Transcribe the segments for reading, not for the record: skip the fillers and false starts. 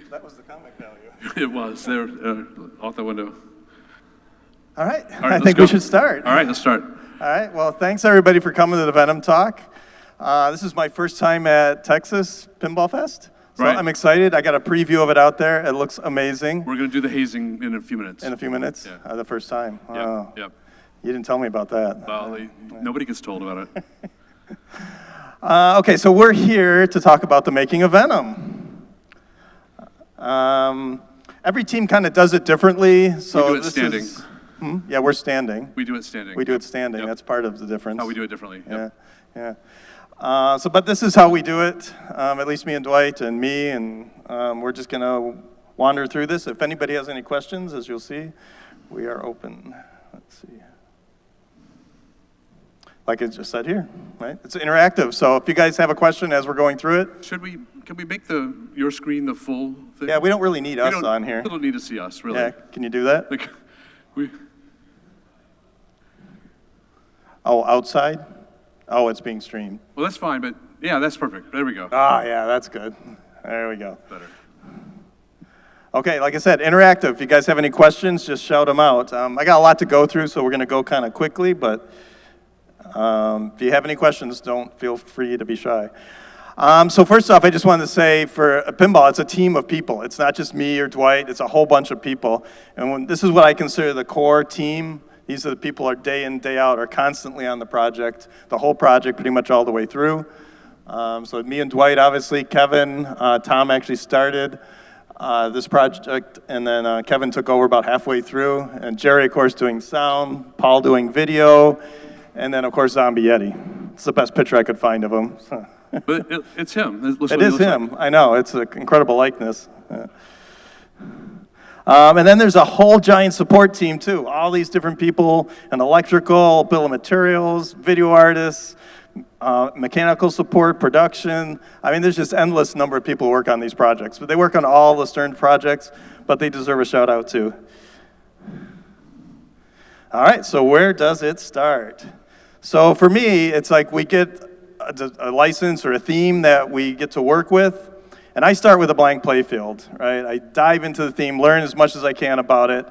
That was the comic value. It was. There, out the window. All right, I think we should start. All right, let's start. All right, well, thanks everybody for coming to the Venom Talk. This is my first time at Texas Pinball Fest, so Right. I'm excited. I got a preview of it out there. It looks amazing. We're going to do the hazing in a few minutes. In a few minutes? Yeah. The first time? Yep, Oh, yep. you didn't tell me about that. Well, nobody gets told about it. Okay, so we're here to talk about the making of Venom. Every team kind of does it differently. So We do it this standing. is- Yeah, we're standing. We do it standing. We do it standing. Yep. That's part of the difference. How we do it differently. Yep. Yeah. But this is how we do it. At least me and Dwight and me, and we're just gonna wander through this. If anybody has any questions, as you'll see, we are open. Let's see. Like I just said here, right? It's interactive. So if you guys have a question as we're going through it, Can we make your screen the full thing? yeah, we don't really need We us don't- on here. You don't need to see us, really. Yeah, can you do that? Like, we. Oh, outside? Oh, it's being streamed. Well, that's fine, but yeah, that's perfect. There we go. Yeah, that's good. There we go. Better. Okay, like I said, interactive. If you guys have any questions, just shout them out. I got a lot to go through, so we're going to go kind of quickly, but if you have any questions, don't feel free to be shy. So first off, I just wanted to say for a pinball, it's a team of people. It's not just me or Dwight, it's a whole bunch of people. And this is what I consider the core team. These are the people who are day in, day out, are constantly on the project, the whole project pretty much all the way through. So me and Dwight, obviously, Kevin, Tom actually started this project, and then Kevin took over about halfway through, and Jerry, of course, doing sound, Paul doing video, and then, of course, Zombie Eddy. It's the best picture I could find of him. But it's him. It is him. I know. It's an incredible likeness. Yeah. And then there's a whole giant support team, too. All these different people, an electrical, bill of materials, video artists, mechanical support, production. I mean, there's just endless number of people who work on these projects. But they work on all the Stern projects, but they deserve a shout out, too. All right, so where does it start? So for me, it's like we get a license or a theme that we get to work with, and I start with a blank playfield, right? I dive into the theme, learn as much as I can about it,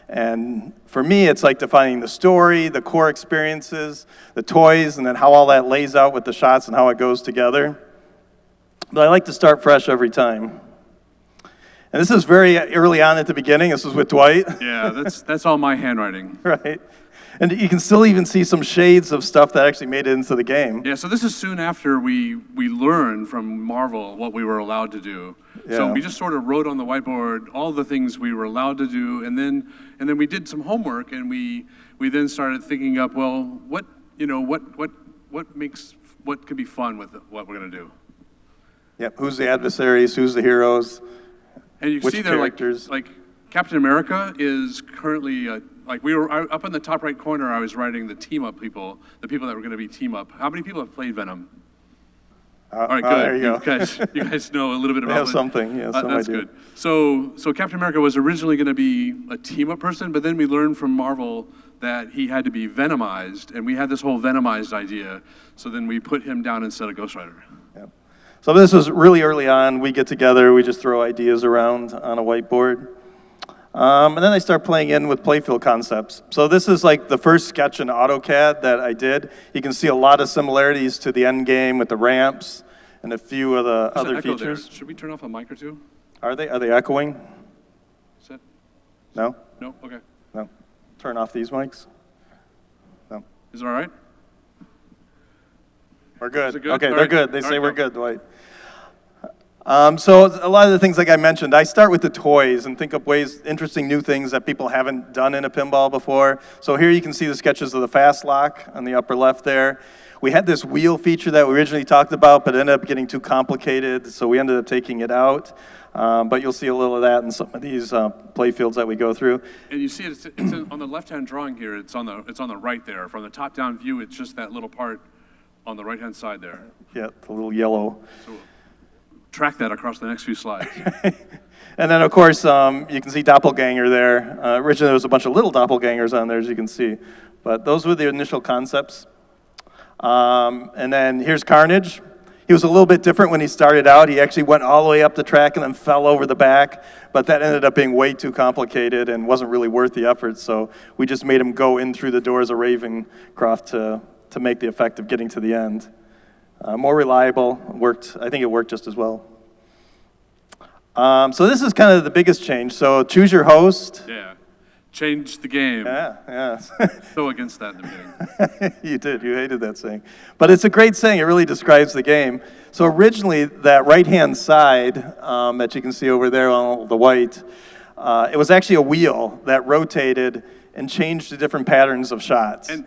and for me, it's like defining the story, the core experiences, the toys, and then how all that lays out with the shots and how it goes together. But I like to start fresh every time. And this is very early on at the beginning. This was with Dwight. Yeah, that's all my handwriting. Right. And you can still even see some shades of stuff that actually made it into the game. Yeah, so this is soon after we learned from Marvel what we were allowed to do. Yeah. So we just sort of wrote on the whiteboard all the things we were allowed to do, and then we did some homework, and we then started thinking up, well, what could be fun with what we're gonna do. Yep. Who's the adversaries? Who's the heroes? And you Which see there, characters? like Captain America is currently, we were up in the top right corner, I was writing the team up people, the people that were gonna be team up. How many people have played Venom? All right, good. There you go. You guys know a little bit We about have something, yeah, some that's idea. good. So Captain America was originally gonna be a team up person, but then we learned from Marvel that he had to be Venomized, and we had this whole Venomized idea, so then we put him down instead of Ghost Rider. Yep. So this was really early on. We get together, we just throw ideas around on a whiteboard. And then I start playing in with playfield concepts. So this is like the first sketch in AutoCAD that I did. You can see a lot of similarities to the end game with the ramps and a few of the There's an other echo features. there. Should we turn off a mic or two? Are they echoing? Is that? No? No? Okay. No. Turn off these mics? No. Is it all right? We're good. Is it good? Okay, All they're right. good. They All say right, we're go. good, Dwight. So a lot of the things like I mentioned, I start with the toys and think up ways, interesting new things that people haven't done in a pinball before. So here you can see the sketches of the fast lock on the upper left there. We had this wheel feature that we originally talked about, but it ended up getting too complicated, so we ended up taking it out. But you'll see a little of that in some of these playfields that we go through. And you see it's on the left-hand drawing here. It's on the right there. From the top-down view, it's just that little part on the right-hand side there. Yeah, the little yellow. So track that across the next few slides. And then, of course, you can see Doppelganger there. Originally, there was a bunch of little doppelgangers on there, as you can see. But those were the initial concepts. And then here's Carnage. He was a little bit different when he started out. He actually went all the way up the track and then fell over the back, but that ended up being way too complicated and wasn't really worth the effort, so we just made him go in through the doors of Ravencroft to make the effect of getting to the end. More reliable, I think it worked just as well. So this is kind of the biggest change. So choose your host. Yeah, change the game. Yeah. So against that in the beginning. You did, you hated that saying. But it's a great saying, it really describes the game. So originally, that right-hand side that you can see over there on the white, it was actually a wheel that rotated and changed the different patterns of shots. And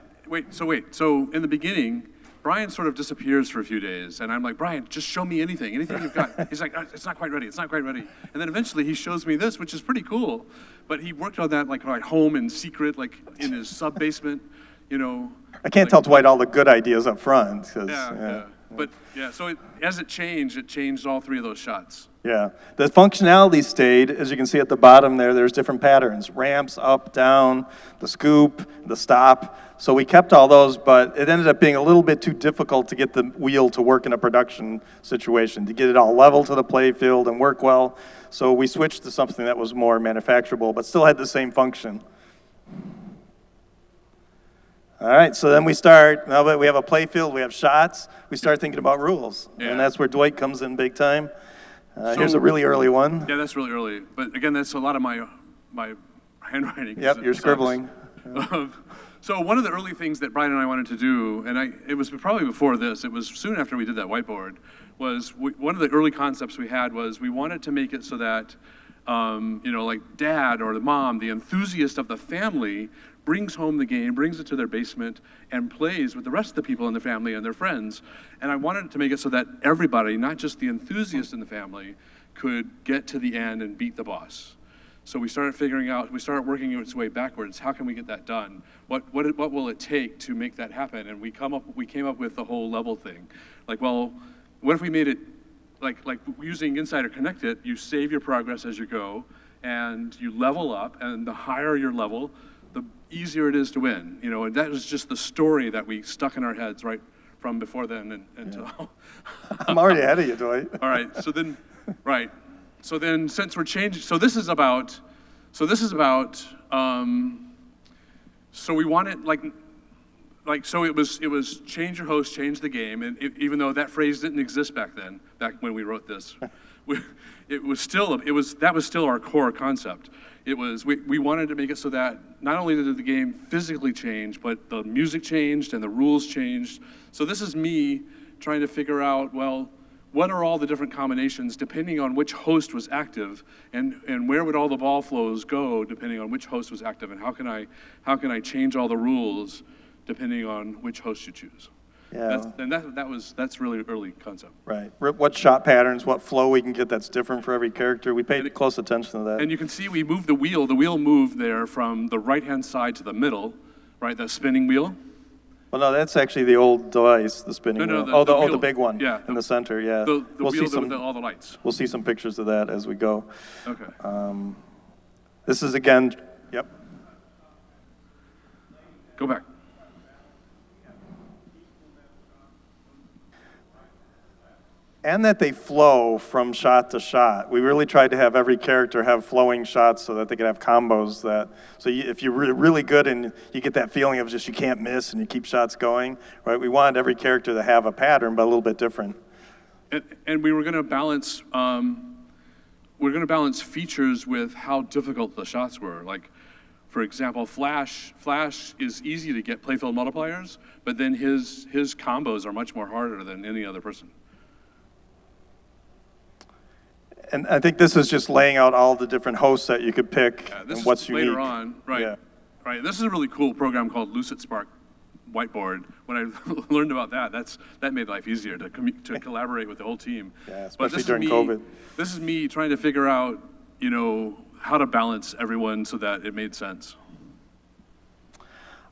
so in the beginning, Brian sort of disappears for a few days, and I'm like, Brian, just show me anything you've got. He's like, it's not quite ready, And then eventually he shows me this, which is pretty cool. But he worked on that like home in secret, like in his sub-basement, I can't tell Dwight all the good ideas up front. Yeah. But so as it changed all three of those shots. Yeah, the functionality stayed. As you can see at the bottom there's different patterns. Ramps, up, down, the scoop, the stop. So we kept all those, but it ended up being a little bit too difficult to get the wheel to work in a production situation, to get it all level to the play field and work well. So we switched to something that was more manufacturable, but still had the same function. All right, so then we start, now that we have a play field, we have shots, we start thinking about rules. Yeah. And that's where Dwight comes in big time. Here's a really early one. Yeah, that's really early. But again, that's a lot of my handwriting. Yep, you're scribbling. So one of the early things that Brian and I wanted to do, and it was probably before this, it was soon after we did that whiteboard, was one of the early concepts we had was we wanted to make it so that, like dad or the mom, the enthusiast of the family, brings home the game, brings it to their basement, and plays with the rest of the people in the family and their friends. And I wanted to make it so that everybody, not just the enthusiast in the family, could get to the end and beat the boss. So we started working its way backwards. How can we get that done? What will it take to make that happen? And we came up with the whole level thing. Like, well, what if we made it like using Insider Connect It, you save your progress as you go, and you level up, and the higher your level, the easier it is to win. And that was just the story that we stuck in our heads right from before then until. I'm already ahead of you, Dwight. All right, so then since we're changing, so we wanted so it was change your host, change the game, and even though that phrase didn't exist back when we wrote this, that was still our core concept. It was, we wanted to make it so that not only did the game physically change, but the music changed and the rules changed. So this is me trying to figure out, well, what are all the different combinations depending on which host was active, and where would all the ball flows go depending on which host was active, and how can I change all the rules depending on which host you choose? Yeah. That's really early concept. Right. What shot patterns, what flow we can get that's different for every character. We paid close attention to that. And you can see we moved the wheel. The wheel moved there from the right-hand side to the middle, right? The spinning wheel. Well, no, that's actually the old device, the spinning wheel. The big one in the center, yeah. The wheel with all the lights. We'll see some pictures of that as we go. Okay. This is, again, yep. Go back. And that they flow from shot to shot. We really tried to have every character have flowing shots so that they could have combos if you're really good and you get that feeling of just you can't miss and you keep shots going, right? We wanted every character to have a pattern, but a little bit different. And we were going to balance, features with how difficult the shots were. Like, for example, Flash is easy to get playfield multipliers, but then his combos are much more harder than any other person. And I think this is just laying out all the different hosts that you could pick and what's unique. Later on, right? Yeah. Right. This is a really cool program called Lucid Spark Whiteboard. When I learned about that made life easier to collaborate with the whole team. Yeah, especially during COVID. This is me trying to figure out, how to balance everyone so that it made sense.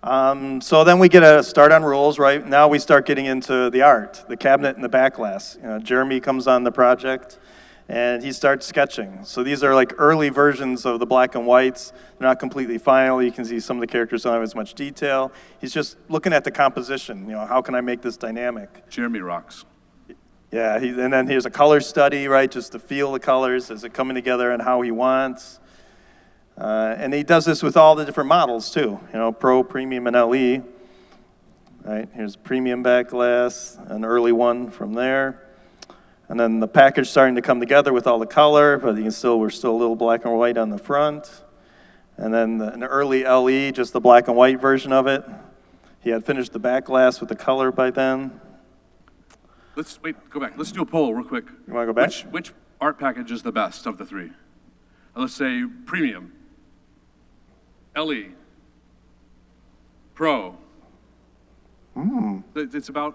So then we get a start on rules, right? Now we start getting into the art, the cabinet and the back glass. Jeremy comes on the project, and he starts sketching. So these are like early versions of the black and whites. They're not completely final. You can see some of the characters don't have as much detail. He's just looking at the composition. How can I make this dynamic? Jeremy rocks. Yeah, and then here's a color study, right, just to feel the colors, is it coming together and how he wants. And he does this with all the different models too, Pro, Premium, and LE. Right, here's premium back glass, an early one from there. And then the package starting to come together with all the color, but we're still a little black and white on the front. And then an early LE, just the black and white version of it. He had finished the back glass with the color by then. Go back. Let's do a poll real quick. You want to go back? Which art package is the best of the three? Let's say Premium, LE, Pro. The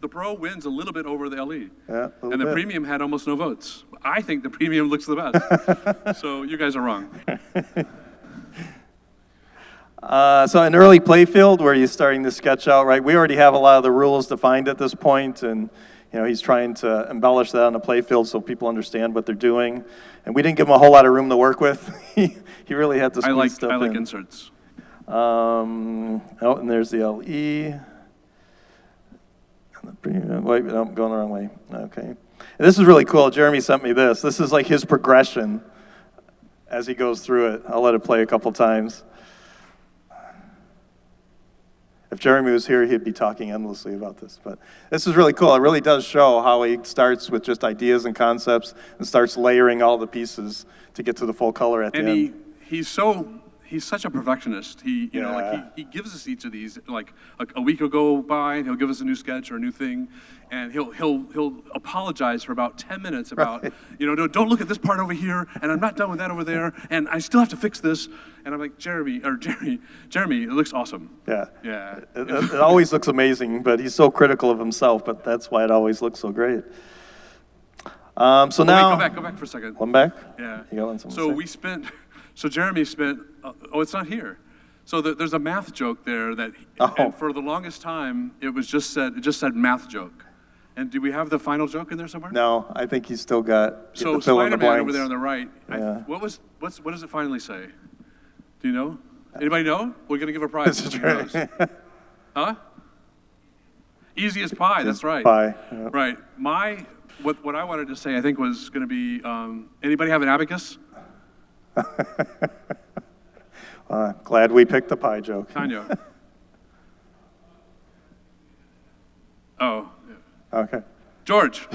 Pro wins a little bit over the LE. Yeah, and the Premium had almost no votes. I think the Premium looks the best. So you guys are wrong. So an early playfield where you're starting to sketch out, right? We already have a lot of the rules defined at this point, and he's trying to embellish that on the playfield so people understand what they're doing. And we didn't give him a whole lot of room to work with. He really had to squeeze stuff in. I like inserts. And there's the LE. Wait, no, I'm going the wrong way. Okay. And this is really cool. Jeremy sent me this. This is like his progression as he goes through it. I'll let it play a couple times. If Jeremy was here, he'd be talking endlessly about this. But this is really cool. It really does show how he starts with just ideas and concepts and starts layering all the pieces to get to the full color at the end. And he's such a perfectionist. He gives us each of these, like a week will go by and he'll give us a new sketch or a new thing, and he'll apologize for about 10 minutes about, don't look at this part over here, and I'm not done with that over there, and I still have to fix this. And I'm like, Jeremy, it looks awesome. Yeah. Yeah. It always looks amazing, but he's so critical of himself, but that's why it always looks so great. Now. Wait, go back for a second. One back? Yeah. You got one? So Jeremy spent, it's not here. So there's a math joke there that, and for the longest time, it just said math joke. And do we have the final joke in there somewhere? No, I think he's still got So the fill in the Spider-Man blanks. over there on the right, Yeah. what does it finally say? Do you know? Anybody know? We're gonna give a prize. This is Who knows? Huh? Easy as pie, that's right. Pie. Yeah. Right, what I wanted to say, I think was gonna be, anybody have an abacus? Glad we picked the pie joke. Tanya. Oh. Yeah. Okay. George.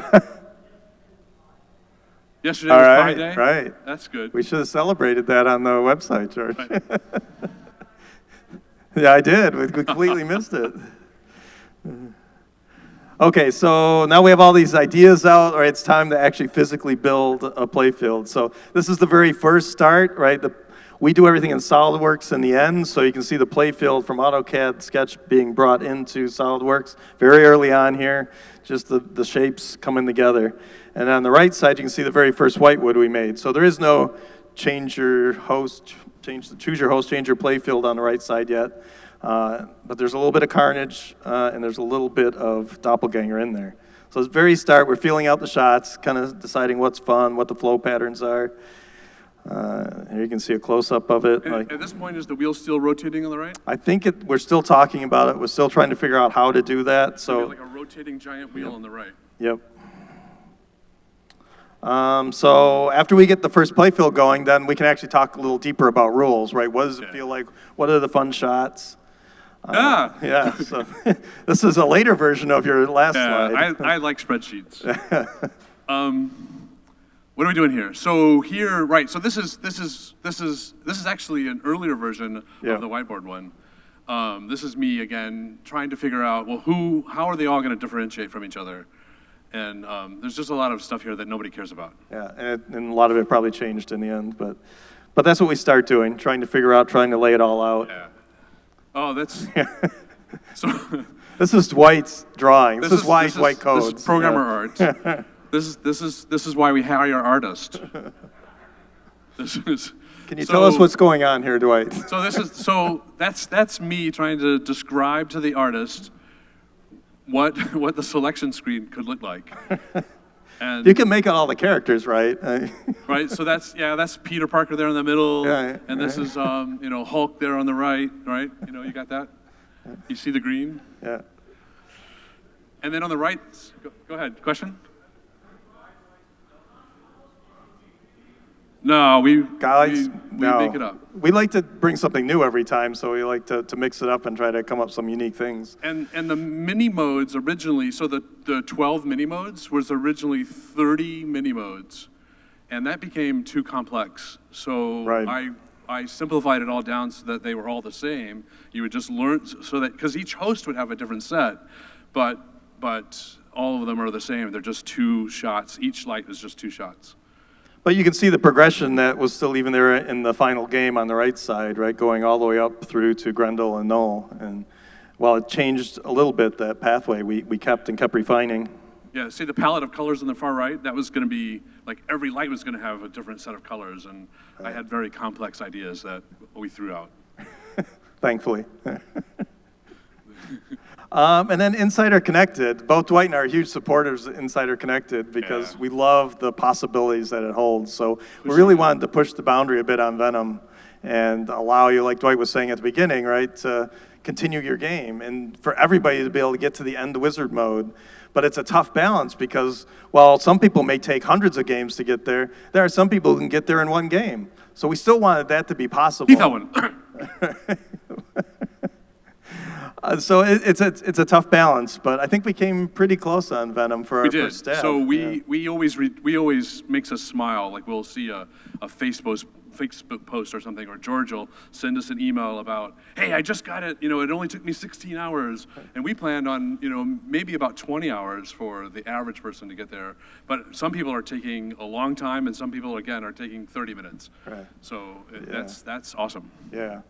Yesterday All was right, Pie Day? right. That's good. We should have celebrated that on the website, George. Right. Yeah, I did. We completely missed it. Okay, so now we have all these ideas out, right? It's time to actually physically build a playfield. So this is the very first start, right? We do everything in SolidWorks in the end, so you can see the playfield from AutoCAD sketch being brought into SolidWorks very early on here, just the shapes coming together. And on the right side, you can see the very first whitewood we made. So there is no choose your host, change your playfield on the right side yet. But there's a little bit of carnage, and there's a little bit of doppelganger in there. So at the very start, we're feeling out the shots, kind of deciding what's fun, what the flow patterns are. Here you can see a close-up of it. And at this point, is the wheel still rotating on the right? I think we're still talking about it. We're still trying to figure out how to do that. So like a rotating giant wheel on the right. Yep. So after we get the first playfield going, then we can actually talk a little deeper about rules, right? What does it feel like? What are the fun shots? Yeah, so this is a later version of your last slide. I like spreadsheets. What are we doing here? So here, right? So this is actually an earlier version of the whiteboard one. This is me again trying to figure out, well, how are they all going to differentiate from each other? And there's just a lot of stuff here that nobody cares about. Yeah, and a lot of it probably changed in the end, but that's what we start doing, trying to lay it all out. Yeah. Oh, that's so. This is Dwight's drawing. This is Dwight codes. This is programmer art. This is why we hire artists. Can you tell us what's going on here, Dwight? So that's me trying to describe to the artist what the selection screen could look like. And you can make out all the characters, right? Right. So that's Peter Parker there in the middle, and this is Hulk there on the right. You got that? You see the green? Yeah. And then on the right, go ahead, question? No, we make it up. We like to bring something new every time, so we like to mix it up and try to come up with some unique things. And the mini modes originally, so the 12 mini modes was originally 30 mini modes, and that became too complex. So right. I simplified it all down so that they were all the same. You would just learn, so that, because each host would have a different set, but all of them are the same. They're just 2 shots. Each light is just 2 shots. But you can see the progression that was still even there in the final game on the right side, right, going all the way up through to Grendel and Knoll. And while it changed a little bit, that pathway, we kept refining. Yeah, see the palette of colors on the far right? That was going to be, like, every light was going to have a different set of colors, and I had very complex ideas that we threw out. Thankfully. And then Insider Connected. Both Dwight and I are huge supporters of Insider Connected because we love the possibilities that it holds. So we really wanted to push the boundary a bit on Venom and allow you, like Dwight was saying at the beginning, right, to continue your game and for everybody to be able to get to the end wizard mode. But it's a tough balance because while some people may take hundreds of games to get there, there are some people who can get there in 1 game. So we still wanted that to be possible. Keep that one. So it's a tough balance, but I think we came pretty close on Venom for our first stab. So we always makes us smile. Like we'll see a Facebook post or something, or George will send us an email about, hey, I just got it. You know, it only took me 16 hours, and we planned on maybe about 20 hours for the average person to get there. But some people are taking a long time, and some people again are taking 30 minutes. Right. So that's awesome. Yeah.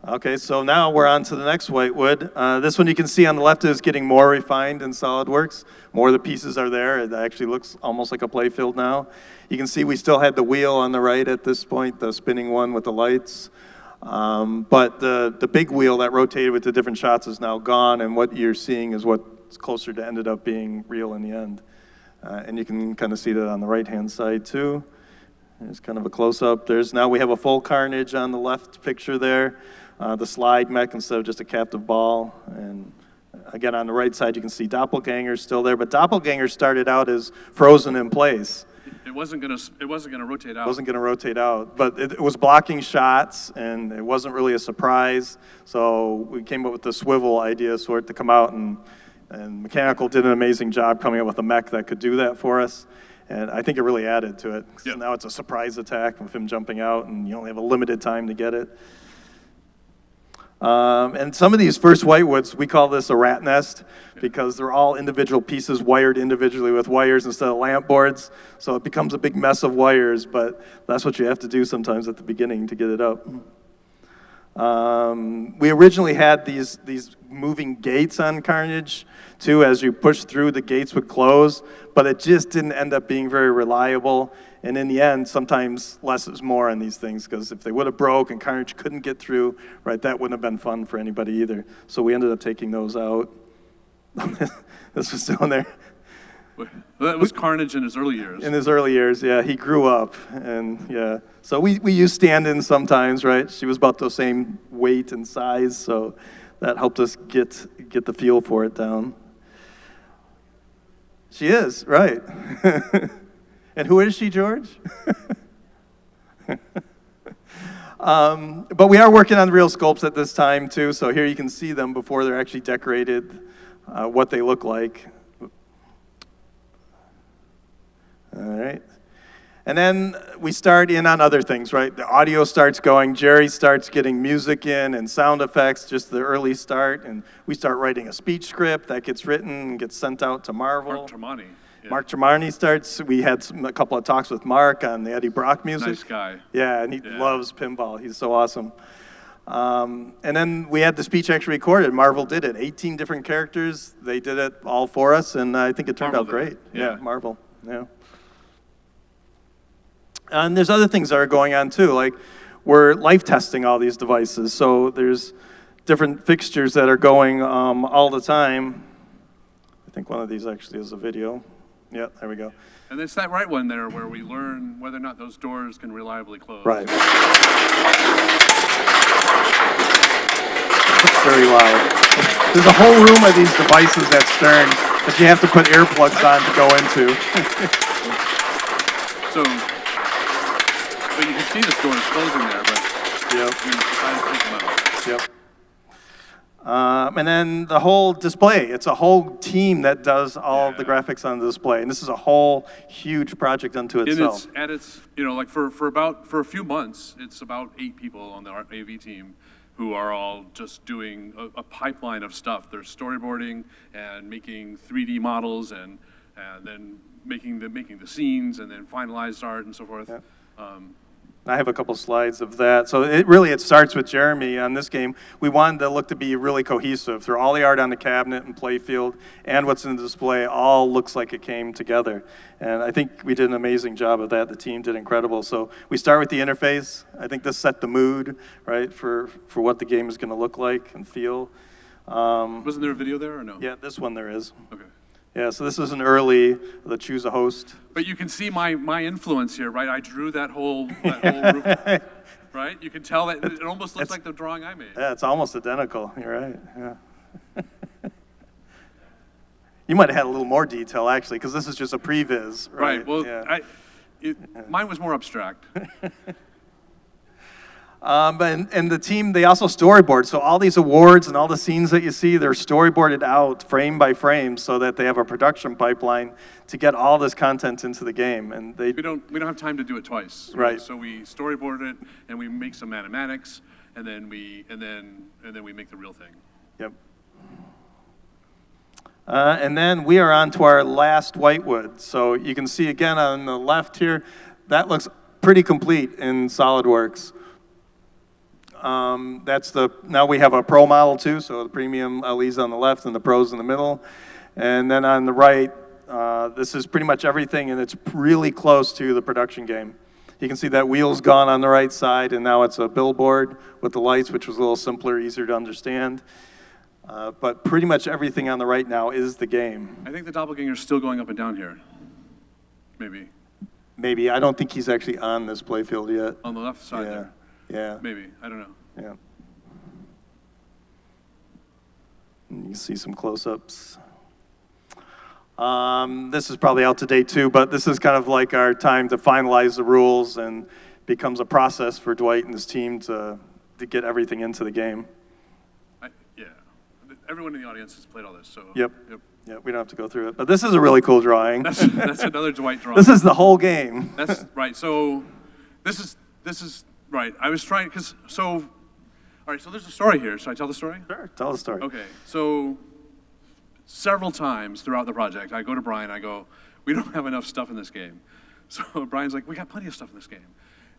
Okay, so now we're on to the next whitewood. This one you can see on the left is getting more refined in SolidWorks. More of the pieces are there. It actually looks almost like a playfield now. You can see we still had the wheel on the right at this point, the spinning one with the lights. But the big wheel that rotated with the different shots is now gone, and what you're seeing is what's closer to ended up being real in the end. And you can kind of see that on the right-hand side too. There's kind of a close-up. Now we have a full Carnage on the left picture there. The slide mech instead of just a captive ball. And again, on the right side, you can see Doppelganger still there. But Doppelganger started out as frozen in place. It wasn't gonna rotate out. It wasn't gonna rotate out, but it was blocking shots, and it wasn't really a surprise. So we came up with the swivel idea sort to come out, and Mechanical did an amazing job coming up with a mech that could do that for us. And I think it really added to it. So now it's a surprise attack with him jumping out, and you only have a limited time to get it. And some of these first whitewoods, we call this a rat nest because they're all individual pieces wired individually with wires instead of lamp boards. So it becomes a big mess of wires, but that's what you have to do sometimes at the beginning to get it up. We originally had these moving gates on Carnage too. As you push through, the gates would close, but it just didn't end up being very reliable. And in the end, sometimes less is more on these things, because if they would have broke and Carnage couldn't get through, right, that wouldn't have been fun for anybody either. So we ended up taking those out. This was down there. That was Carnage in his early years. In his early years, yeah. He grew up, and yeah. So we use stand-ins sometimes, right? She was about the same weight and size, so that helped us get the feel for it down. She is, right. And who is she, George? But we are working on real sculpts at this time, too, so here you can see them before they're actually decorated, what they look like. All right. And then we start in on other things, right? The audio starts going, Jerry starts getting music in and sound effects, just the early start, and we start writing a speech script that gets written and gets sent out to Marvel. Mark Tremonti. Yeah. Mark Tremonti starts. We had a couple of talks with Mark on the Eddie Brock music. Nice guy. Yeah, and he loves pinball. He's so awesome. And then we had the speech actually recorded. Marvel did it. 18 different characters. They did it all for us, and I think it turned out great. Yeah, Marvel. Yeah. And there's other things that are going on too, like we're life testing all these devices. So there's different fixtures that are going all the time. I think one of these actually is a video. Yeah, there we go. And it's that right one there where we learn whether or not those doors can reliably close. Right. It's very loud. There's a whole room of these devices at Stern that you have to put earplugs on to go into. So, but you can see the store is closing there, but Yep. we decided to take them out. Yep. And then the whole display, it's a whole team that does all of the graphics on the display. And this is a whole huge project unto itself. And it's like for a few months, it's about 8 people on the AV team who are all just doing a pipeline of stuff. They're storyboarding and making 3D models and then making the scenes and then finalized art and so forth. Yep. I have a couple slides of that. So it starts with Jeremy on this game. We wanted the look to be really cohesive through all the art on the cabinet and playfield and what's in the display all looks like it came together. And I think we did an amazing job of that. The team did incredible. So we start with the interface. I think this set the mood, right, for what the game is going to look like and feel. Wasn't there a video there or no? Yeah, this one there is. Okay. Yeah, so this is an early, the choose a host. But you can see my influence here, right? I drew that whole roof, right? You can tell that it almost looks like the drawing I made. Yeah, it's almost identical. You're right. Yeah. You might have had a little more detail actually, because this is just a previs, right? Right. Well, yeah. Mine was more abstract. And the team, they also storyboard. So all these awards and all the scenes that you see, they're storyboarded out frame by frame so that they have a production pipeline to get all this content into the game. And we don't have time to do it twice. Right. So we storyboard it and we make some mathematics and then we make the real thing. Yep. And then we are on to our last whitewood. So you can see again on the left here, that looks pretty complete in SolidWorks. Now we have a Pro model too, so the premium LE's on the left and the Pro's in the middle. And then on the right, this is pretty much everything and it's really close to the production game. You can see that wheel's gone on the right side and now it's a billboard with the lights, which was a little simpler, easier to understand. But pretty much everything on the right now is the game. I think the doppelganger's still going up and down here. Maybe. I don't think he's actually on this playfield yet. On the left side there. Yeah. Maybe. I don't know. Yeah. And you can see some close-ups. This is probably out to date too, but this is kind of like our time to finalize the rules and becomes a process for Dwight and his team to get everything into the game. Yeah. Everyone in the audience has played all this, so. Yep. Yeah, we don't have to go through it, but this is a really cool drawing. That's another Dwight drawing. This is the whole game. That's right. So this is right. I was trying all right, so there's a story here. Should I tell the story? Sure, tell the story. Okay, so several times throughout the project, I go to Brian, I go, we don't have enough stuff in this game. So Brian's like, we got plenty of stuff in this game.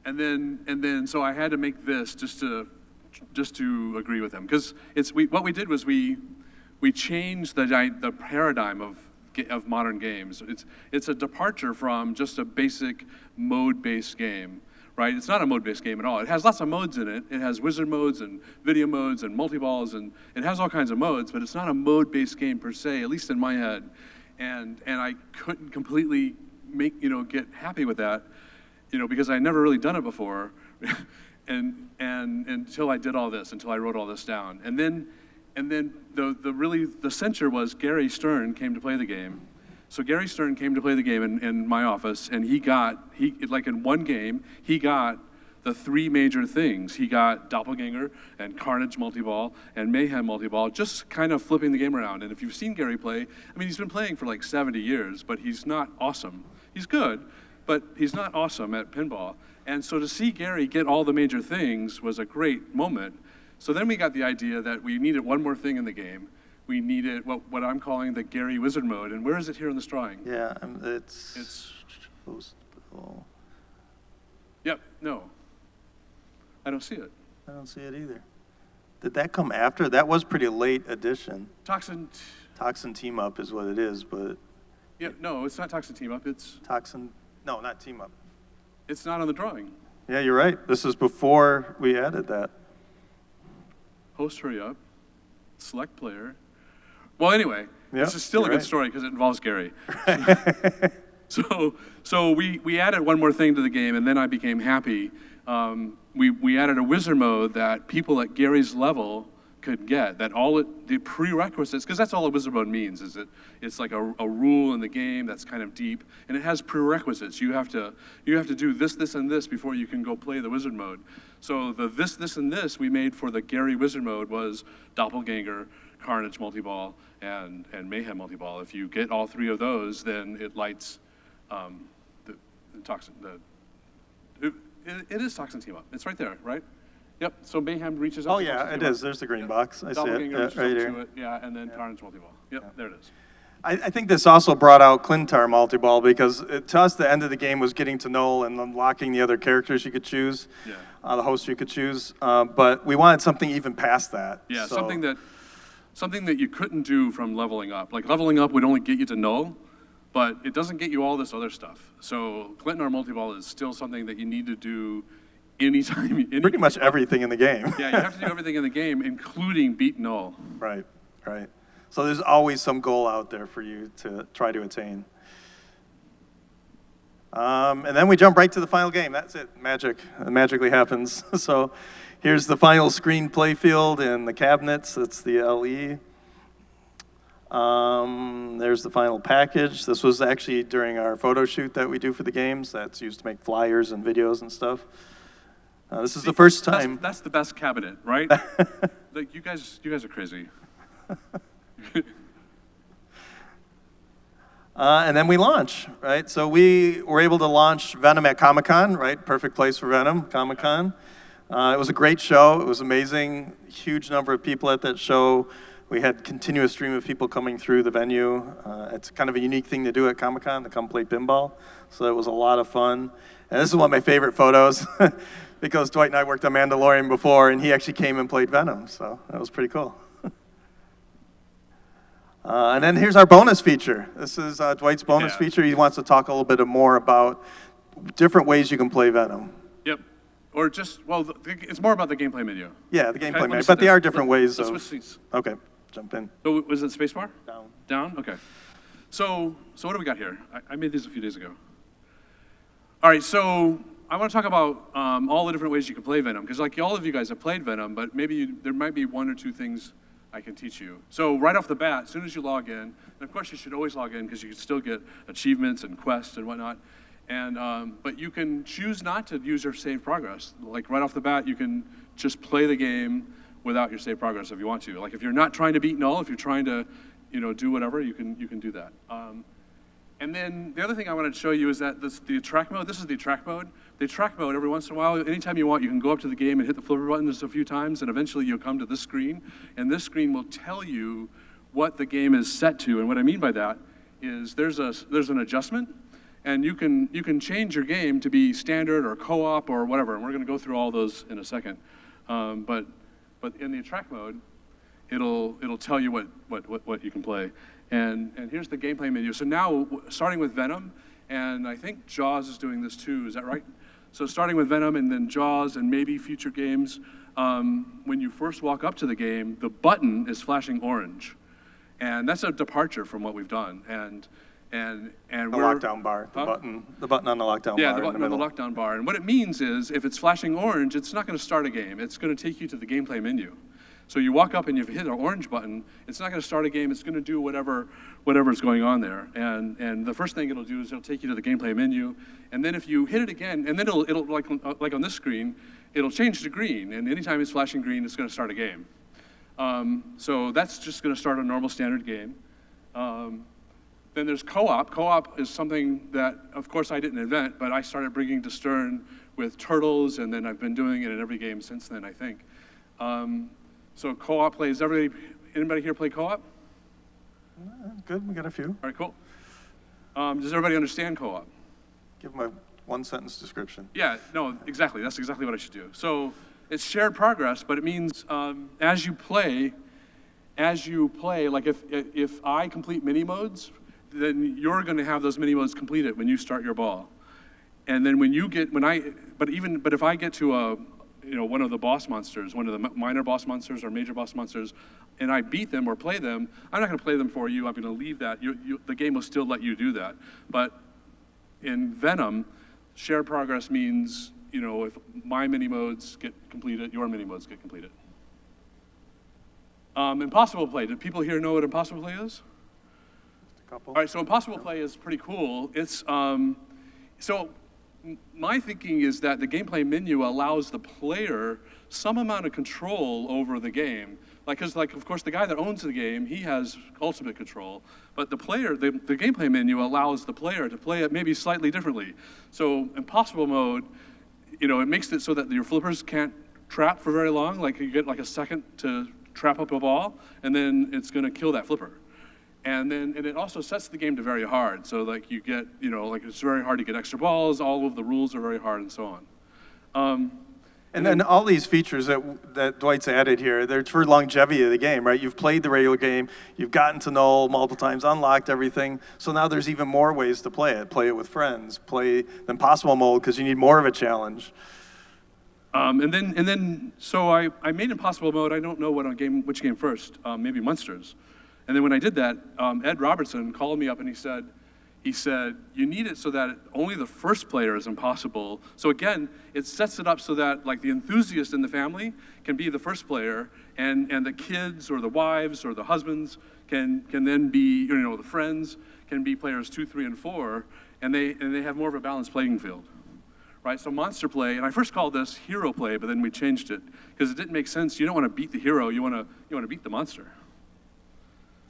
And then so I had to make this just to agree with him. Because what we did was we changed the paradigm of modern games. It's a departure from just a basic mode-based game. Right? It's not a mode-based game at all. It has lots of modes in it. It has wizard modes and video modes and multi-balls, and it has all kinds of modes, but it's not a mode-based game per se, at least in my head. And I couldn't completely get happy with that, because I had never really done it before, and until I did all this, until I wrote all this down. And then the censure was Gary Stern came to play the game. So Gary Stern came to play the game in my office, and he in one game, he got the 3 major things. He got Doppelganger and Carnage multi-ball and Mayhem multi-ball, just kind of flipping the game around. And if you've seen Gary play, he's been playing for like 70 years, but he's not awesome. He's good, but he's not awesome at pinball. And so to see Gary get all the major things was a great moment. So then we got the idea that we needed one more thing in the game. We needed what I'm calling the Gary Wizard mode. And where is it here in this drawing? Yeah, it's Yep, no. I don't see it. I don't see it either. Did that come after? That was pretty late addition. Toxin Team Up is what it is, but... Yeah, no, it's not Toxin Team Up, No, not Team Up. It's not on the drawing. Yeah, you're right. This is before we added that. Host hurry up, select player. Well, anyway, this is still a good story because it involves Gary. So we added one more thing to the game, and then I became happy. We added a wizard mode that people at Gary's level could get, that the prerequisites, because that's all a wizard mode means, is it's like a rule in the game that's kind of deep, and it has prerequisites. You have to do this, this, and this before you can go play the wizard mode. So the this, and this we made for the Gary wizard mode was Doppelganger, Carnage multi-ball, and Mayhem multi-ball. If you get all three of those, then it lights the toxin. It is Toxin Team Up. It's right there, right? Yep. So Mayhem reaches up. Oh yeah, it is. There's the green box. I see it. Doppelganger reaches Right up here. to it. Yeah, and then Carnage multi-ball. Yep, there it is. I think this also brought out Clintar multi-ball because to us the end of the game was getting to know and unlocking the other characters you could choose, the hosts you could choose. But we wanted something even past that. Yeah, so. something that you couldn't do from leveling up. Like leveling up would only get you to null, but it doesn't get you all this other stuff. So Clintar multi-ball is still something that you need to do anytime. Pretty much everything in the game. Yeah, you have to do everything in the game, including beat null. Right, right. So there's always some goal out there for you to try to attain. And then we jump right to the final game. That's it, magic. It magically happens. So here's the final screen play field and the cabinets. That's the LE. There's the final package. This was actually during our photo shoot that we do for the games. That's used to make flyers and videos and stuff. This is the first time. That's the best cabinet, right? Like you guys are crazy. And then we launch, right? So we were able to launch Venom at Comic-Con, right? Perfect place for Venom, Comic-Con. It was a great show. It was amazing. Huge number of people at that show. We had continuous stream of people coming through the venue. It's kind of a unique thing to do at Comic-Con, to come play pinball. So it was a lot of fun. And this is one of my favorite photos because Dwight and I worked on Mandalorian before, and he actually came and played Venom. So that was pretty cool. And then here's our bonus feature. This is Dwight's bonus feature. He wants to talk a little bit more about different ways you can play Venom. Yep. Or just, well, it's more about the gameplay menu. Yeah, the gameplay menu. But there are different ways of... Let's switch seats. Okay, jump in. So was it spacebar? Down. Down? Okay. So what do we got here? I made these a few days ago. All right, so I want to talk about all the different ways you can play Venom, because like all of you guys have played Venom, but maybe there might be one or two things I can teach you. So right off the bat, as soon as you log in, and of course you should always log in because you can still get achievements and quests and whatnot, and but you can choose not to use your save progress. Like right off the bat, you can just play the game without your save progress if you want to. Like if you're not trying to beat null, if you're trying to, do whatever, you can do that. And then the other thing I wanted to show you is that the attract mode. This is the attract mode. The attract mode, every once in a while, anytime you want, you can go up to the game and hit the flipper button just a few times, and eventually you'll come to this screen, and this screen will tell you what the game is set to. And what I mean by that is there's an adjustment, and you can change your game to be standard or co-op or whatever. And we're going to go through all those in a second. But in the attract mode, it'll tell you what you can play. And here's the gameplay menu. So now, starting with Venom, and I think Jaws is doing this too, is that right? So starting with Venom and then Jaws and maybe future games, when you first walk up to the game, the button is flashing orange. And that's a departure from what we've done. And the lockdown bar, the button on the lockdown bar. Yeah, the button on the lockdown bar. And what it means is if it's flashing orange, it's not going to start a game. It's going to take you to the gameplay menu. So you walk up and you hit an orange button, it's not going to start a game, it's going to do whatever's going on there. And the first thing it'll do is it'll take you to the gameplay menu, and then if you hit it again, and then it'll like on this screen, it'll change to green, and anytime it's flashing green, it's going to start a game. So that's just going to start a normal standard game. Then there's co-op. Co-op is something that, of course, I didn't invent, but I started bringing to Stern with Turtles, and then I've been doing it in every game since then, I think. So co-op plays, anybody here play co-op? Good, we got a few. All right, cool. Does everybody understand co-op? Give them a one-sentence description. Yeah, no, exactly. That's exactly what I should do. So it's shared progress, but it means as you play, like if I complete mini modes, then you're going to have those mini modes completed when you start your ball. And then but if I get to one of the boss monsters, one of the minor boss monsters or major boss monsters, and I beat them or play them, I'm not going to play them for you. I'm going to leave that. The game will still let you do that. But in Venom, shared progress means, if my mini modes get completed, your mini modes get completed. Impossible Play. Do people here know what Impossible Play is? Couple. All right, so Impossible Play is pretty cool. It's my thinking is that the gameplay menu allows the player some amount of control over the game. Because of course, the guy that owns the game, he has ultimate control. But the player, the gameplay menu allows the player to play it maybe slightly differently. So Impossible Mode, it makes it so that your flippers can't trap for very long. Like you get like a second to trap up a ball, and then it's going to kill that flipper. And it also sets the game to very hard. So like you get, it's very hard to get extra balls. All of the rules are very hard, and so on. And then all these features that Dwight's added here, they're for longevity of the game, right? You've played the regular game, you've gotten to know multiple times, unlocked everything. So now there's even more ways to play it. Play it with friends. Play the Impossible Mode because you need more of a challenge. So I made Impossible Mode. I don't know which game first. Maybe Munsters. And then when I did that, Ed Robertson called me up and he said, you need it so that only the first player is impossible. So again, it sets it up so that like the enthusiast in the family can be the first player, and the kids or the wives or the husbands can then be, the friends can be players 2, 3, and 4, and they have more of a balanced playing field. Right, so Monster Play, and I first called this Hero Play, but then we changed it because it didn't make sense. You don't want to beat the hero; you want to beat the monster.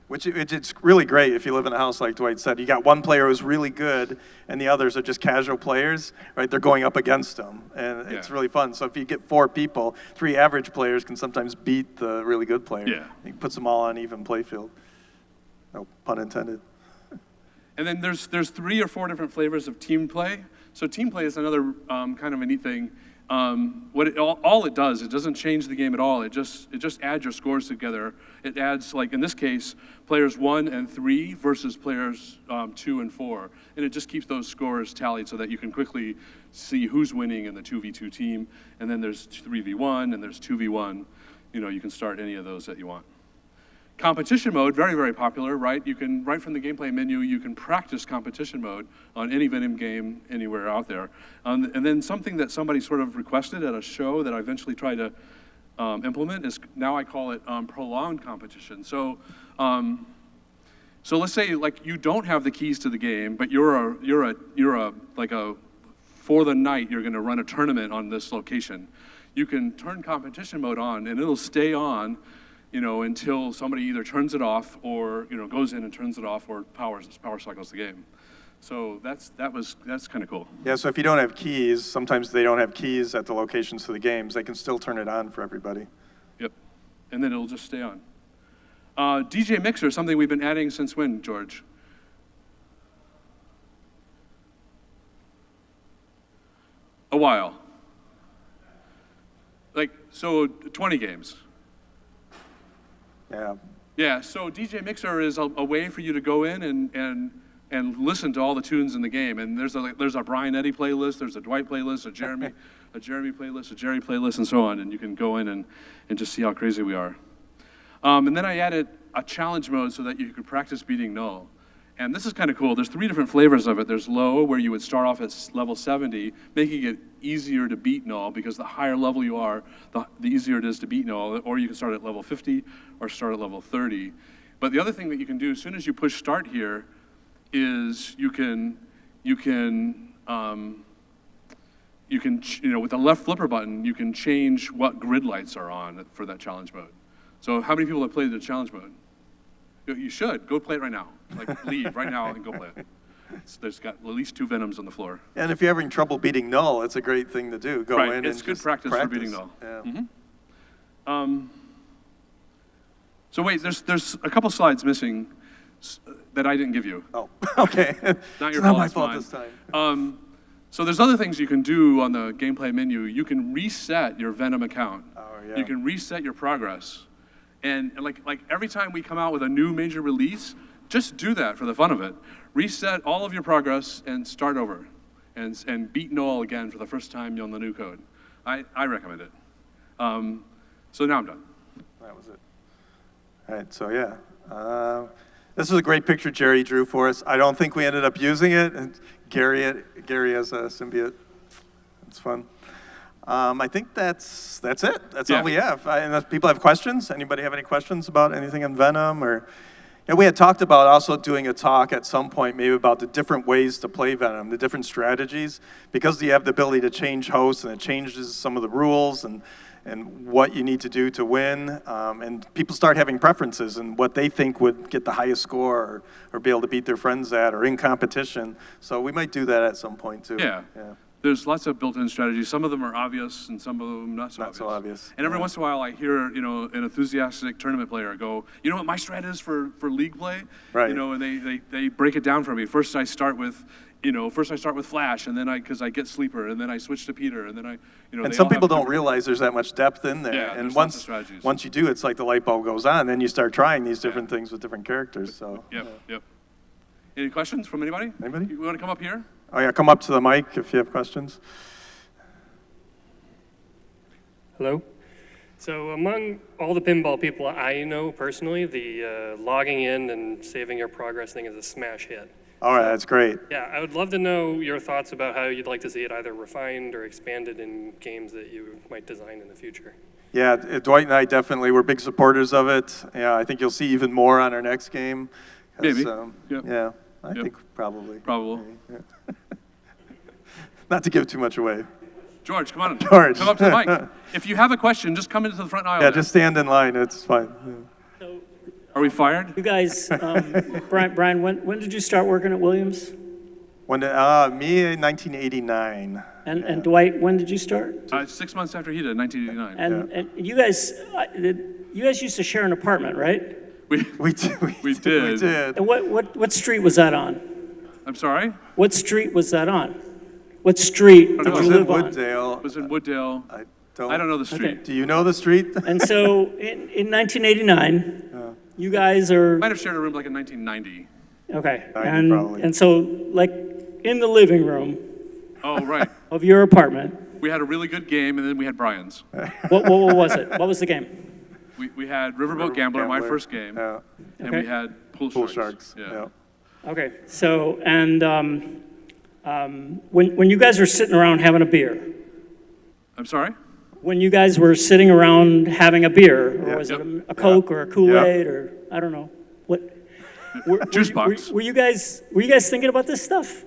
Which it's really great if you live in a house like Dwight said. You got one player who's really good, and the others are just casual players, right? They're going up against them, and it's really fun. So if you get 4 people, 3 average players can sometimes beat the really good player. Yeah. It puts them all on even play field. No pun intended. And then there's 3 or 4 different flavors of team play. So team play is another kind of a neat thing. All it does, it doesn't change the game at all. It just adds your scores together. It adds, like in this case, players 1 and 3 versus players 2 and 4. And it just keeps those scores tallied so that you can quickly see who's winning in the 2v2 team. And then there's 3v1 and there's 2v1. You can start any of those that you want. Competition mode, very, very popular, right? You can, right from the gameplay menu, you can practice competition mode on any Venom game anywhere out there. And then something that somebody sort of requested at a show that I eventually tried to implement is, now I call it prolonged competition. So let's say like you don't have the keys to the game, but you're for the night, you're gonna run a tournament on this location. You can turn competition mode on and it'll stay on until somebody either turns it off or, goes in and turns it off or power cycles the game. So that's kind of cool. Yeah, so if you don't have keys, sometimes they don't have keys at the locations for the games, they can still turn it on for everybody. Yep, and then it'll just stay on. DJ Mixer is something we've been adding since when, George? A while. So 20 games. Yeah. Yeah, so DJ Mixer is a way for you to go in and listen to all the tunes in the game. And there's a Brian Eddy playlist, there's a Dwight playlist, a Jeremy playlist, a Jerry playlist, and so on. And you can go in and just see how crazy we are. And then I added a challenge mode so that you could practice beating null. And this is kind of cool. There's 3 different flavors of it. There's low, where you would start off at level 70, making it easier to beat null, because the higher level you are, the easier it is to beat null. Or you can start at level 50 or start at level 30. But the other thing that you can do as soon as you push start here is you can with the left flipper button, you can change what grid lights are on for that challenge mode. So how many people have played the challenge mode? You should. Go play it right now. Leave right now and go play it. There's got at least 2 Venoms on the floor. And if you're having trouble beating null, it's a great thing to do. Go in and it's good practice for beating null. Yeah. Mm-hmm. So wait, there's a couple slides missing that I didn't give you. Oh, okay. Not your Not fault, my it's fault mine. this time. So there's other things you can do on the gameplay menu. You can reset your Venom account. Oh, yeah. You can reset your progress. And like every time we come out with a new major release, just do that for the fun of it. Reset all of your progress and start over, and beat null again for the first time on the new code. I recommend it. So now I'm done. That was it. All right, so yeah. This is a great picture Jerry drew for us. I don't think we ended up using it. And Gary has a symbiote. It's fun. I think that's it. That's Yeah. all we have. Unless people have questions. Anybody have any questions about anything in Venom or? Yeah, we had talked about also doing a talk at some point, maybe about the different ways to play Venom, the different strategies, because you have the ability to change hosts and it changes some of the rules and what you need to do to win. And people start having preferences and what they think would get the highest score or be able to beat their friends at or in competition. So we might do that at some point too. Yeah. There's lots of built-in strategies. Some of them are obvious and some of them not so Not obvious. so obvious. And every once in a while I hear, an enthusiastic tournament player go, you know what my strat is for league play? Right. And they break it down for me. First I start with Flash, and then because I get Sleeper, and then I switch to Peter, and then And they some all have people don't different- realize there's that much depth in there. Yeah, And there's lots of strategies. once you do, it's like the light bulb goes on, then you start trying these different things with different characters, so. Yep. Any questions from anybody? Anybody? You want to come up here? Oh yeah, come up to the mic if you have questions. Hello. So among all the pinball people I know personally, the logging in and saving your progress thing is a smash hit. All right, that's great. Yeah, I would love to know your thoughts about how you'd like to see it either refined or expanded in games that you might design in the future. Yeah, Dwight and I definitely, we're big supporters of it. Yeah, I think you'll see even more on our next game. 'Cause, Maybe. Yep. Yeah, I Yep. think probably. Probable. Maybe, yeah. Not to give too much away. George, come on. George. Come up to the mic. If you have a question, just come into the front aisle. Yeah, there. just stand in line, it's fine. Yeah. So, Are we fired? you guys, Brian, when did you start working at Williams? When did, me in 1989. And Dwight, when did you start? 6 months after he did, 1989. And you guys used to share an apartment, right? We did. We did. And what street was that on? I'm sorry? What street was that on? What street I did don't It you was in live on? Wooddale. It was in Wooddale. I I don't know the street. Do you know the street? And so in 1989, you guys are Might have shared a room like in 1990. okay, 90 probably. and so like in the living room Oh, right. of your apartment, We had a really good game, and then we had Brian's. what was it? What was the game? We had Riverboat Gambler, my first game, Yeah. and Okay. we had Pool Pool Sharks. Sharks. Yeah. Okay, so, and when you guys were sitting around having a beer, I'm sorry? when you guys were sitting around having a beer, or Yeah. was it Yep. a Coke or a Kool-Aid, or, I don't know, what? Juice box. Were you guys thinking about this stuff?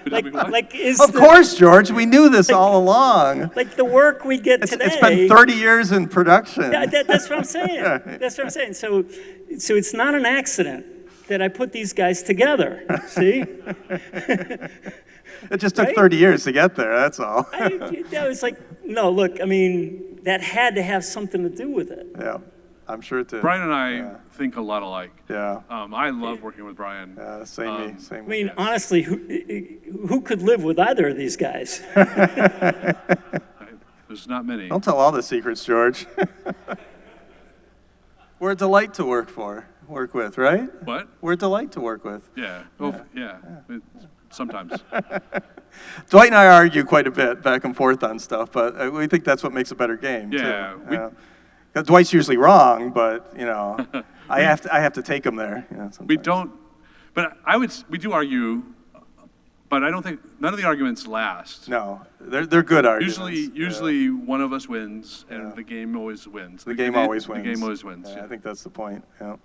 Like is Of course, George, we knew this all along. like the work we get today. It's been 30 years in production. Yeah, that's what I'm saying. That's what I'm saying. So it's not an accident that I put these guys together. See? It just took Right? 30 years to get there, that's all. I was like, no, look, I mean, that had to have something to do with it. Yeah, I'm sure it did. Brian and I think a lot alike. Yeah, I love working with Brian. same me. I mean, honestly, who could live with either of these guys? There's not many. Don't tell all the secrets, George. We're a delight to work with, right? What? We're a delight to work with. Yeah. Oh, yeah. Sometimes. Dwight and I argue quite a bit back and forth on stuff, but we think that's what makes a better game, Yeah, too. 'Cause Dwight's usually wrong, but, I have to take him there. We Sometimes. don't, but we do argue, but I don't think, none of the arguments last. No, they're good arguments. Usually one of us wins, and the game always wins. The game always wins. The game always wins, Yeah, yeah. I think that's the point, yeah.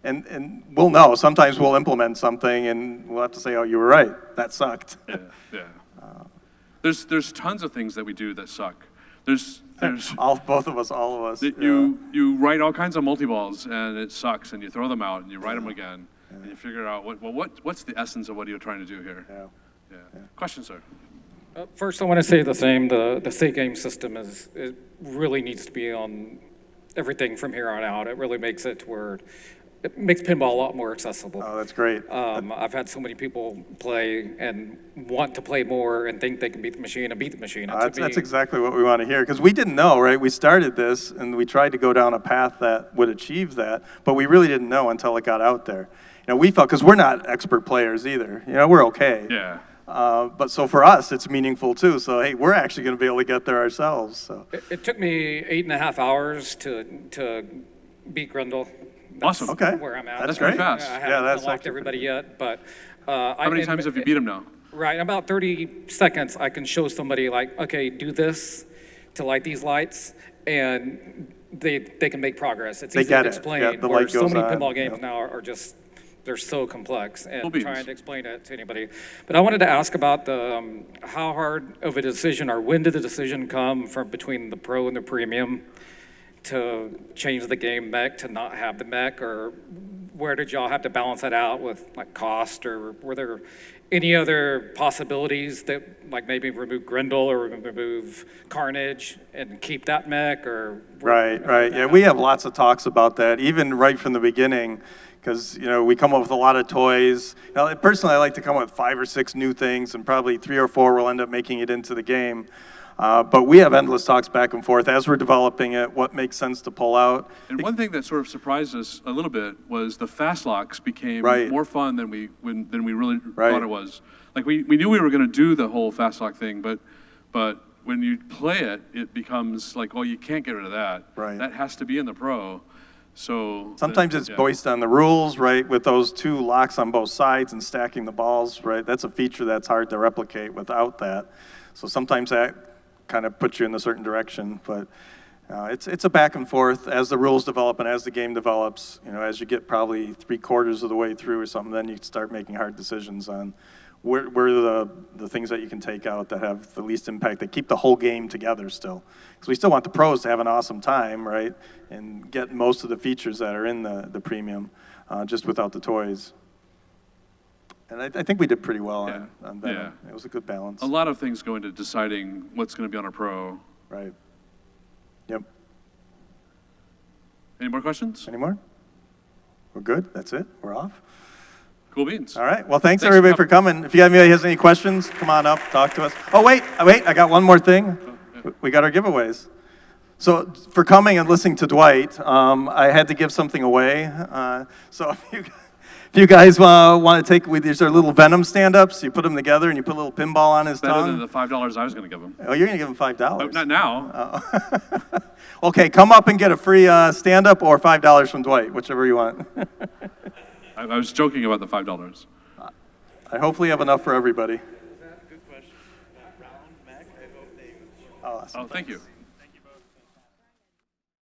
And we'll know, sometimes we'll implement something and we'll have to say, oh, you were right, that sucked. Yeah. There's tons of things that we do that suck. There's Both of us, all of us. that yeah. you write all kinds of multi-balls, and it sucks, and you throw them out, and you write them again, and you figure out, what's the essence of what you're trying to do here? Yeah. Question, sir? First, I want to say the same. The C game system it really needs to be on everything from here on out. It really makes it to where it makes pinball a lot more accessible. Oh, that's great. I've had so many people play and want to play more and think they can beat the machine and beat the machine. And to That's me- exactly what we want to hear, because we didn't know, right? We started this, and we tried to go down a path that would achieve that, but we really didn't know until it got out there. We felt, because we're not expert players either, we're okay. Yeah. But so for us, it's meaningful too, so hey, we're actually going to be able to get there ourselves, so. It took me 8.5 hours to beat Grundle. That's Awesome. Okay. Where I'm at. That's pretty great. fast. I Yeah, haven't that's unlocked actually everybody yet, but How many times have you beat him now? Right, in about 30 seconds, I can show somebody like, okay, do this to light these lights, and they can make progress. It's They easy get to it. explain, Yeah, the where light so goes many on, pinball games yep. now are just, they're so complex, and Cool beans. trying to explain it to anybody. But I wanted to ask about the, how hard of a decision, or when did the decision come from between the Pro and the Premium to change the game mech to not have the mech, or where did y'all have to balance that out with like cost, or were there any other possibilities that like maybe remove Grendel or remove Carnage and keep that mech, or? Right. Yeah, we have lots of talks about that, even right from the beginning, because we come up with a lot of toys. Now, personally, I like to come up with 5 or 6 new things, and probably 3 or 4 will end up making it into the game. But we have endless talks back and forth as we're developing it, what makes sense to pull out. And one thing that sort of surprised us a little bit was the fast locks became Right. more fun than we really Right. thought it was. Like we knew we were going to do the whole fast lock thing, but when you play it, it becomes like, oh, you can't get rid of that. Right. That has to be in the Pro. So Sometimes it's yeah. based on the rules, right, with those 2 locks on both sides and stacking the balls, right? That's a feature that's hard to replicate without that. So sometimes that kind of puts you in a certain direction, but it's a back and forth as the rules develop and as the game develops. As you get probably 3/4 of the way through or something, then you start making hard decisions on where are the things that you can take out that have the least impact, that keep the whole game together still. Because we still want the pros to have an awesome time, right, and get most of the features that are in the premium, just without the toys. And I think we did pretty well on Venom. Yeah. It was a good balance. A lot of things go into deciding what's going to be on our Pro. Right. Yep. Any more questions? Any more? We're good? That's it? We're off? Cool beans. All right. Well, thanks Thanks everybody for for coming. If anybody has any questions, come on up, talk to us. Oh, wait, I got one more thing. We got our giveaways. So for coming and listening to Dwight, I had to give something away. So if you guys want to take, these are little Venom stand-ups. You put them together and you put a little pinball on his Better than tongue. the $5 I was going to give him. Oh, you're going to give him $5. Oh, not now. Okay, come up and get a free stand-up or $5 from Dwight, whichever you want. I was joking about the $5. I hopefully have enough for everybody. Good question. Round Mac, I hope they. Awesome. Oh, thank you.